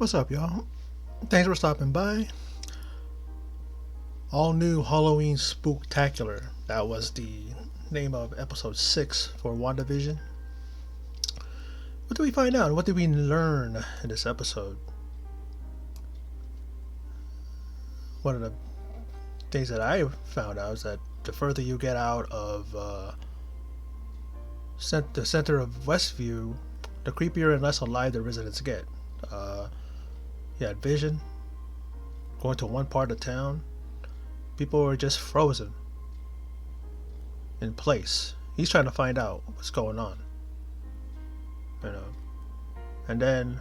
What's up, y'all? Thanks for stopping by. All new Halloween Spooktacular. That was the name of episode 6 for Wanda Vision. What did we find out? What did we learn in this episode? One of the things that I found out is that the further you get out of the center of Westview, the creepier and less alive the residents get. You had Vision going to one part of town. People were just frozen in place. He's trying to find out what's going on, you know. And then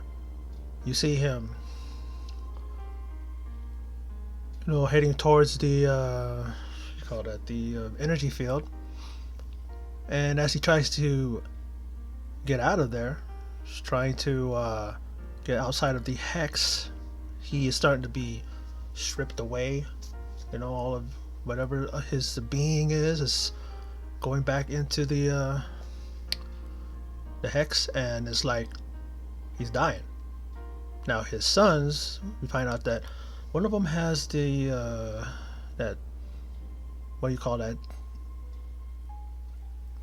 you see him, heading towards the energy field. And as he tries to get out of there, he's trying to get outside of the hex, he is starting to be stripped away. All of whatever his being is going back into the hex, and it's like he's dying. Now his sons, we find out that one of them has the that, what do you call that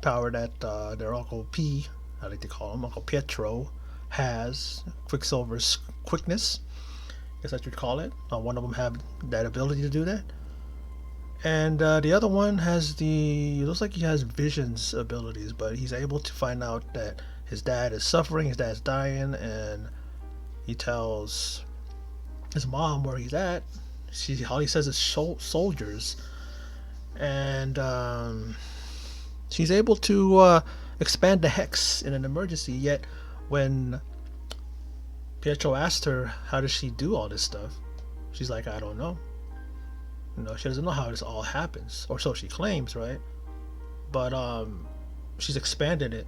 power that their Uncle P, I like to call him Uncle Pietro, has. Quicksilver's quickness, I guess that's what you'd call it. One of them have that ability to do that, and the other one has it looks like he has Vision's abilities, but he's able to find out that his dad is suffering, his dad's dying, and he tells his mom where he's at. All he says is soldiers, and she's able to expand the hex in an emergency. Yet when Pietro asked her how does she do all this stuff, she's like, I don't know. She doesn't know how this all happens, or so she claims, right? But she's expanded it,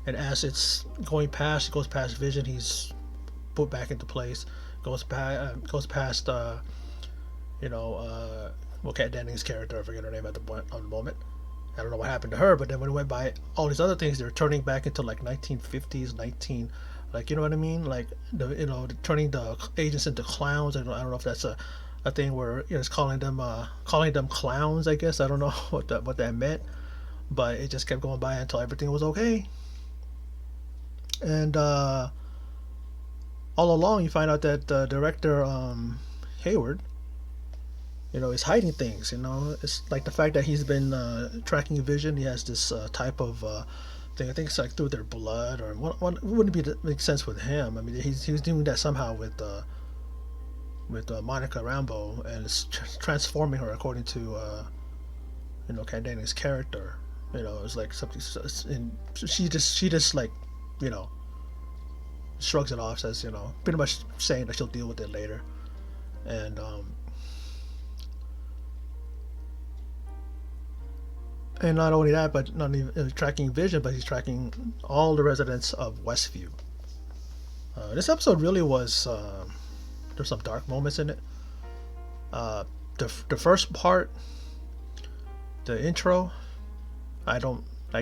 and as it's goes past Vision, he's put back into place. Goes past Kat Dennings' character, I forget her name at the moment. I don't know what happened to her, but then when it went by all these other things, they're turning back into like 1950s, you know what I mean? Like turning the agents into clowns. I don't know if that's a thing where it's calling them clowns. I guess I don't know what that meant, but it just kept going by until everything was okay. And all along, you find out that director Hayward, is hiding things. It's like the fact that he's been tracking Vision. He has this type of thing. I think it's like through their blood, or it wouldn't make sense with him. I mean, he was doing that somehow with Monica Rambeau, and it's transforming her according to Kat Dennings' character. It's like something, and she just like shrugs it off, says pretty much saying that she'll deal with it later, and not only that, but not even tracking Vision, but he's tracking all the residents of Westview. This episode really was. There's some dark moments in it. The first part, the intro, I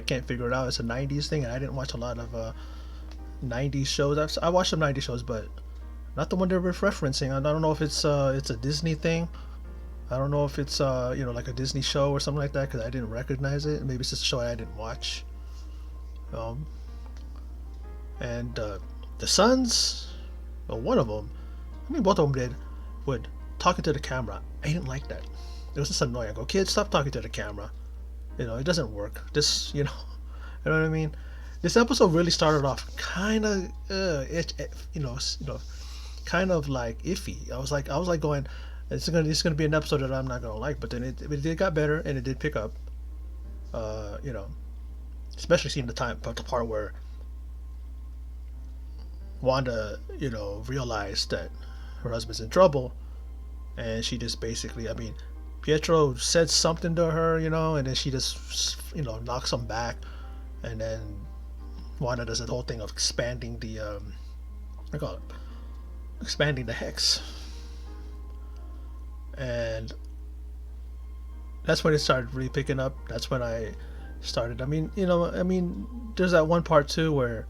can't figure it out. It's a '90s thing, and I didn't watch a lot of '90s shows. I watched some '90s shows, but not the one they're referencing. I don't know if it's a Disney thing. I don't know if it's like a Disney show or something like that, because I didn't recognize it. Maybe it's just a show I didn't watch. And the sons, one of them, I mean both of them would talking to the camera. I didn't like that. It was just annoying. I go, kids, stop talking to the camera. It doesn't work. This, you know what I mean. This episode really started off kind of, kind of like iffy. I was like going, it's gonna be an episode that I'm not gonna like. But then it got better, and it did pick up. Especially seeing the part where Wanda, realized that her husband's in trouble, and she just basically, Pietro said something to her, and then she just, knocks him back, and then Wanda does the whole thing of expanding expanding the hex, and that's when it started really picking up. That's when I started. There's that one part too where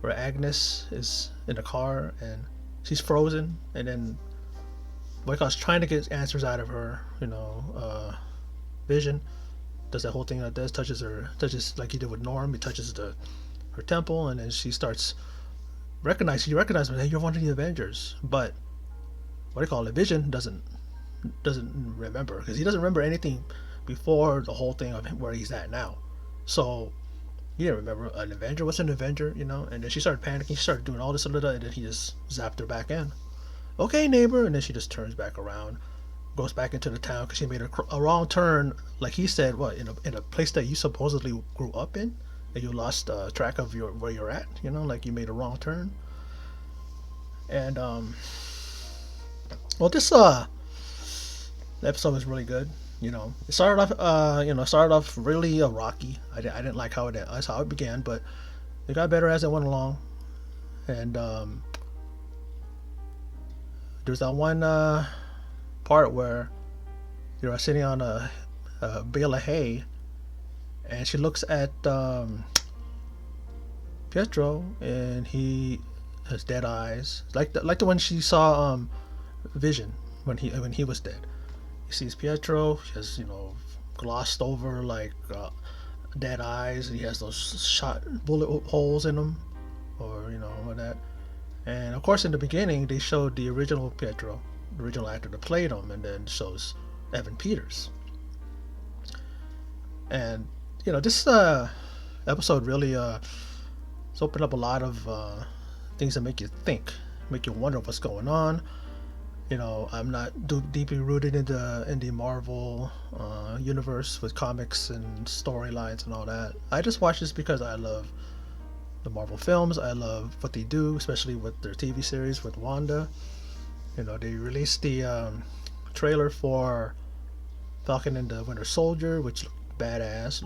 Agnes is in a car, and she's frozen, and then Boykott's trying to get answers out of her. Vision does that whole thing like this, touches like he did with Norm. He touches her temple, and then she starts recognizes, hey, you're one of the Avengers. But what do you call it? Vision doesn't remember, because he doesn't remember anything before the whole thing of where he's at now. So he didn't remember an Avenger. What's an Avenger? And then she started panicking. She started doing all this and then he just zapped her back in. Okay, neighbor. And then she just turns back around, goes back into the town because she made a wrong turn, like he said, what, in a place that you supposedly grew up in, and you lost track of where you're at. Like you made a wrong turn. And well, this episode was really good. It started off really rocky. I didn't like that's how it began, but it got better as it went along. And there's that one part where you're sitting on a bale of hay, and she looks at Pietro, and he has dead eyes, like the one she saw Vision when he was dead. He sees Pietro. He has glossed over like dead eyes. He has those shot bullet holes in them, or or that. And of course, in the beginning, they showed the original Pietro, the original actor that played him, and then shows Evan Peters. And this episode really it's opened up a lot of things that make you think, make you wonder what's going on. I'm not deeply rooted in the Marvel universe with comics and storylines and all that. I just watch this because I love the Marvel films. I love what they do, especially with their TV series with Wanda. They released the trailer for Falcon and the Winter Soldier, which looked badass.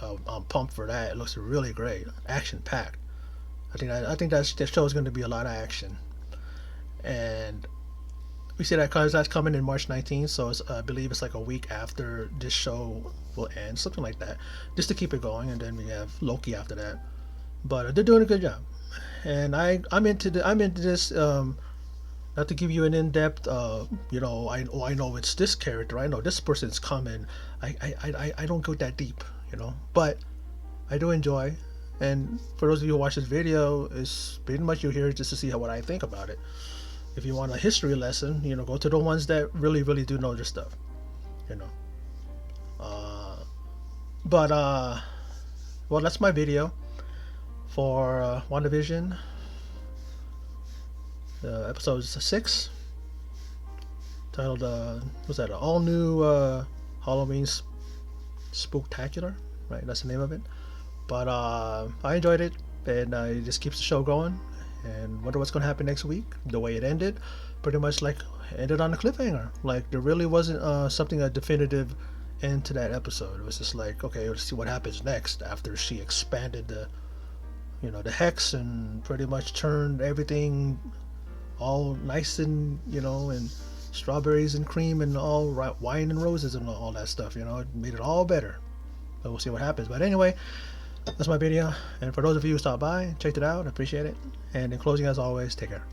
I'm pumped for that. It looks really great, action packed. I think that show is going to be a lot of action, and we see that because that's coming in March 19th, so I believe it's like a week after this show will end, something like that, just to keep it going. And then we have Loki after that. But they're doing a good job, and I'm into this. Not to give you an in-depth, I know it's this character. I know this person's coming. I don't go that deep, but I do enjoy. And for those of you who watch this video, it's pretty much you're here just to see what I think about it. If you want a history lesson, go to the ones that really, really do know their stuff, But well, that's my video for Wanda Vision, episode 6, titled what's that? An all new Halloween Spooktacular, right? That's the name of it. But I enjoyed it, and it just keeps the show going. And wonder what's going to happen next week. The way it ended, pretty much like ended on a cliffhanger. Like there really wasn't something a definitive end to that episode. It was just like, okay, let's see what happens next after she expanded the hex and pretty much turned everything all nice and and strawberries and cream and all wine and roses and all that stuff. It made it all better. But we'll see what happens. But anyway, that's my video, and for those of you who stopped by, checked it out, I appreciate it. And in closing, as always, take care.